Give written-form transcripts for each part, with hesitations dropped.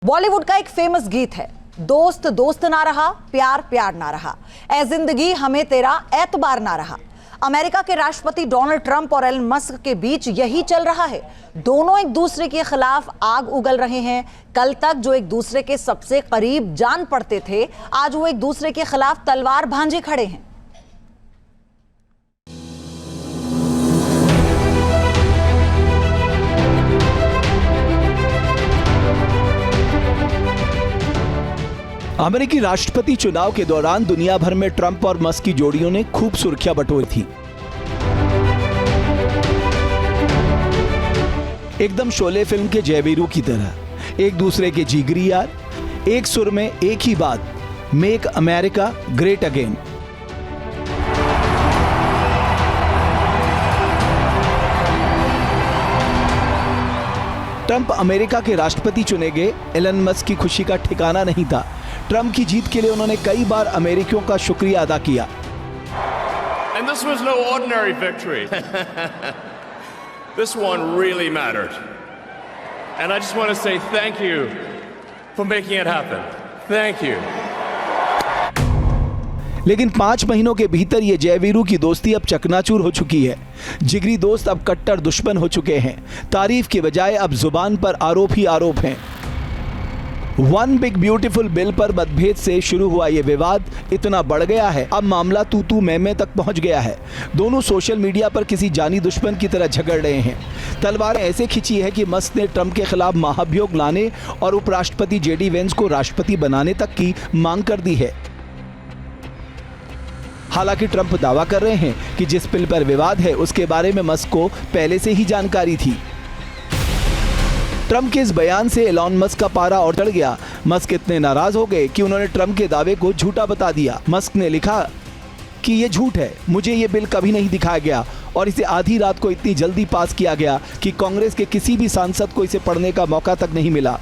बॉलीवुड का एक फेमस गीत है, दोस्त दोस्त ना रहा, प्यार प्यार ना रहा, ए जिंदगी हमें तेरा एतबार ना रहा। अमेरिका के राष्ट्रपति डोनाल्ड ट्रंप और एलन मस्क के बीच यही चल रहा है। दोनों एक दूसरे के खिलाफ आग उगल रहे हैं। कल तक जो एक दूसरे के सबसे करीब जान पड़ते थे, आज वो एक दूसरे के खिलाफ तलवार भांजे खड़े हैं। अमेरिकी राष्ट्रपति चुनाव के दौरान दुनिया भर में ट्रंप और मस्क की जोड़ियों ने खूब सुर्खियां बटोरी थी। एकदम शोले फिल्म के जयवीरू की तरह एक दूसरे के जिगरी यार, एक सुर में एक ही बात, make America great again. Trump America के राष्ट्रपति चुने गए। एलन मस्क की खुशी का ठिकाना नहीं था। ट्रंप की जीत के लिए उन्होंने कई बार अमेरिकियों का शुक्रिया अदा किया। And this was no ordinary victory. This one really mattered. And I just want to say thank you for making it happen. Thank you. लेकिन 5 महीनों के भीतर ये जयवीरू की दोस्ती अब चकनाचूर हो चुकी है। जिगरी दोस्त अब कट्टर दुश्मन हो चुके हैं। तारीफ के बजाय अब जुबान पर आरोप ही आरोप हैं। वन बिग ब्यूटीफुल बिल पर मतभेद से शुरू हुआ ये विवाद इतना बढ़ गया है, अब मामला तू मैं तक पहुंच गया है। दोनों सोशल मीडिया पर किसी जानी दुश्मन की तरह झगड़ रहे हैं। तलवार ऐसे खिंची है कि मस्क ने ट्रंप के खिलाफ महाभियोग लाने और उपराष्ट्रपति जेडी वेंस को राष्ट्रपति बनाने तक की मांग कर दी है। हालांकि ट्रंप दावा कर रहे हैं कि जिस बिल पर विवाद है उसके बारे में मस्क को पहले से ही जानकारी थी। ट्रंप के इस बयान से एलन मस्क का पारा और चढ़ गया। मस्क इतने नाराज हो गए कि उन्होंने ट्रंप के दावे को झूठा बता दिया। मस्क ने लिखा कि ये झूठ है, मुझे ये बिल कभी नहीं दिखाया गया और इसे आधी रात को इतनी जल्दी पास किया गया कि कांग्रेस के किसी भी सांसद को इसे पढ़ने का मौका तक नहीं मिला।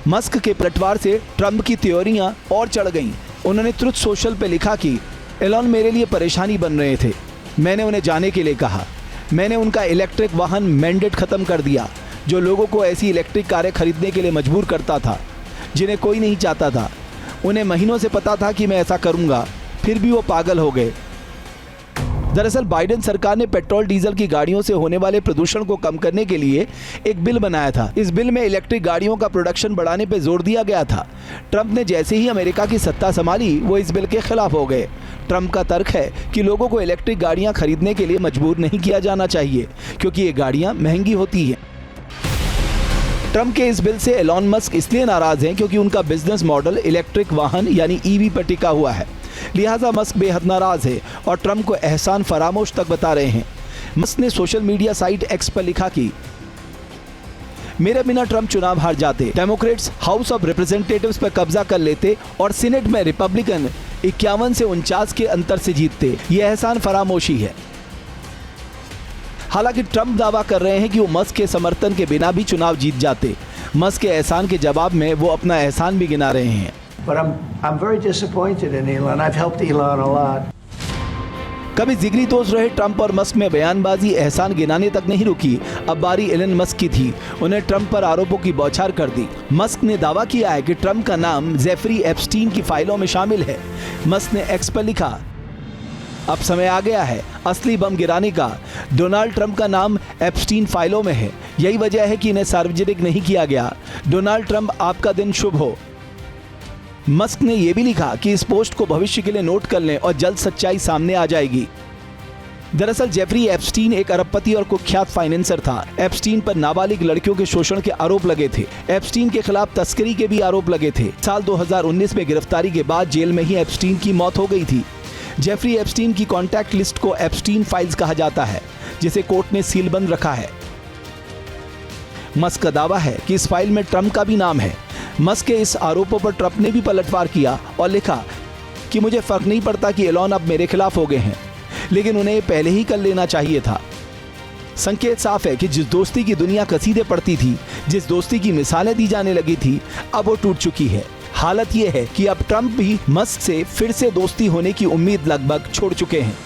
मस्क के पलटवार से ट्रंप की थ्योरियां और चढ़ गईं। उन्होंने ट्रुथ सोशल पे लिखा कि एलन मेरे लिए परेशानी बन रहे थे, मैंने उन्हें जाने के लिए कहा। मैंने उनका इलेक्ट्रिक वाहन मैंडेट खत्म कर दिया, जो लोगों को ऐसी इलेक्ट्रिक कारें खरीदने के लिए मजबूर करता था जिन्हें कोई नहीं चाहता था। उन्हें महीनों से पता था कि मैं ऐसा करूंगा, फिर भी वो पागल हो गए। दरअसल बाइडेन सरकार ने पेट्रोल डीजल की गाड़ियों से होने वाले प्रदूषण को कम करने के लिए एक बिल बनाया था। इस बिल में इलेक्ट्रिक गाड़ियों का प्रोडक्शन बढ़ाने पर जोर दिया गया था। ट्रंप ने जैसे ही अमेरिका की सत्ता संभाली, वो इस बिल के खिलाफ हो गए। ट्रंप का तर्क है कि लोगों को इलेक्ट्रिक गाड़ियां खरीदने के लिए मजबूर नहीं किया जाना चाहिए, क्योंकि ये गाड़ियां महंगी होती हैं। ट्रंप के इस बिल से एलन मस्क इसलिए नाराज हैं क्योंकि उनका बिजनेस मॉडल इलेक्ट्रिक वाहन यानी ईवी पर टिका हुआ है। लिहाजा मस्क बेहद नाराज है और ट्रंप को एहसान फरामोश तक बता रहे हैं। मस्क ने सोशल मीडिया साइट एक्स पर लिखा कि मेरे बिना ट्रंप चुनाव हार जाते, डेमोक्रेट्स हाउस ऑफ रिप्रेजेंटेटिव्स पर कब्जा कर लेते और सीनेट में रिपब्लिकन 51 से 49 के अंतर से जीतते। यह एहसान फरामोशी है। हालांकि ट्रंप दावा कर रहे हैं कि वो मस्क के समर्थन के बिना भी चुनाव जीत जाते। मस्क के एहसान के जवाब में वो अपना एहसान भी गिना रहे हैं। But I'm very disappointed in Elon. I've helped Elon a lot. कभी जिगरी दोस्त रहे ट्रंप और मस्क में बयानबाजी एहसान गिनाने तक नहीं रुकी। अब बारी एलन मस्क की थी। उन्हें ट्रंप पर आरोपों की बौछार कर दी। मस्क ने दावा किया है कि ट्रंप का नाम जेफरी एप्स्टीन की फाइलों में शामिल है। मस्क ने एक्स पर लिखा, अब समय आ गया है असली बम गिराने का। डोनाल्ड ट्रंप का नाम एप्स्टीन फाइलों में है, यही वजह है कि इन्हें सार्वजनिक नहीं किया गया। डोनाल्ड ट्रंप, आपका दिन शुभ हो। मस्क ने यह भी लिखा कि इस पोस्ट को भविष्य के लिए नोट कर लें और जल्द सच्चाई सामने आ जाएगी। दरअसल जेफरी एप्स्टीन एक अरबपति और कुख्यात फाइनेंसर था। एप्स्टीन पर नाबालिग लड़कियों के शोषण के आरोप लगे थे। एप्स्टीन के खिलाफ तस्करी के भी आरोप लगे थे। साल 2019 में गिरफ्तारी के बाद जेल में ही एप्स्टीन की मौत हो गई थी। जेफरी एप्स्टीन की कॉन्टैक्ट लिस्ट को एप्स्टीन फाइल्स कहा जाता है, जिसे कोर्ट ने सीलबंद रखा है। मस्क का दावा है कि इस फाइल में ट्रंप का भी नाम है। मस्क के इस आरोपों पर ट्रंप ने भी पलटवार किया और लिखा कि मुझे फर्क नहीं पड़ता कि एलन अब मेरे खिलाफ हो गए हैं, लेकिन उन्हें पहले ही कर लेना चाहिए था। संकेत साफ है कि जिस दोस्ती की दुनिया कसीदे पड़ती थी, जिस दोस्ती की मिसालें दी जाने लगी थी, अब वो टूट चुकी है। हालत यह है कि अब ट्रंप भी मस्क से फिर से दोस्ती होने की उम्मीद लगभग छोड़ चुके हैं।